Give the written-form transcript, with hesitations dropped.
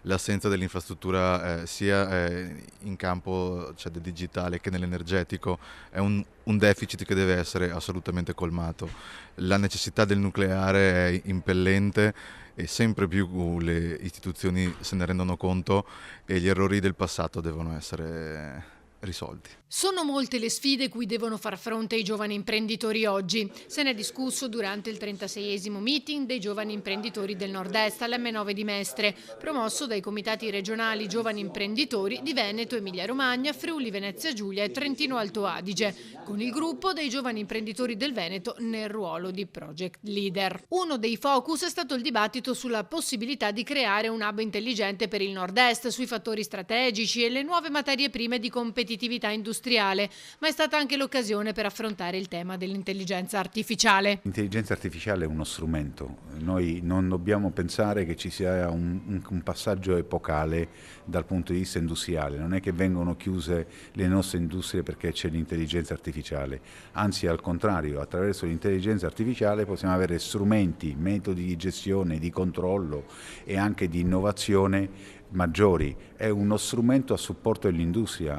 l'assenza dell'infrastruttura sia in campo, cioè, del digitale che nell'energetico è un deficit che deve essere assolutamente colmato. La necessità del nucleare è impellente e sempre più le istituzioni se ne rendono conto e gli errori del passato devono essere risolti. Sono molte le sfide cui devono far fronte i giovani imprenditori oggi. Se ne è discusso durante il 36esimo meeting dei giovani imprenditori del Nord-Est all'M9 di Mestre, promosso dai comitati regionali giovani imprenditori di Veneto, Emilia-Romagna, Friuli Venezia Giulia e Trentino Alto Adige, con il gruppo dei giovani imprenditori del Veneto nel ruolo di project leader. Uno dei focus è stato il dibattito sulla possibilità di creare un hub intelligente per il Nord-Est, sui fattori strategici e le nuove materie prime di competitività industriale, ma è stata anche l'occasione per affrontare il tema dell'intelligenza artificiale. L'intelligenza artificiale è uno strumento, noi non dobbiamo pensare che ci sia un passaggio epocale dal punto di vista industriale, non è che vengono chiuse le nostre industrie perché c'è l'intelligenza artificiale, anzi al contrario, attraverso l'intelligenza artificiale possiamo avere strumenti, metodi di gestione, di controllo e anche di innovazione maggiori, è uno strumento a supporto dell'industria.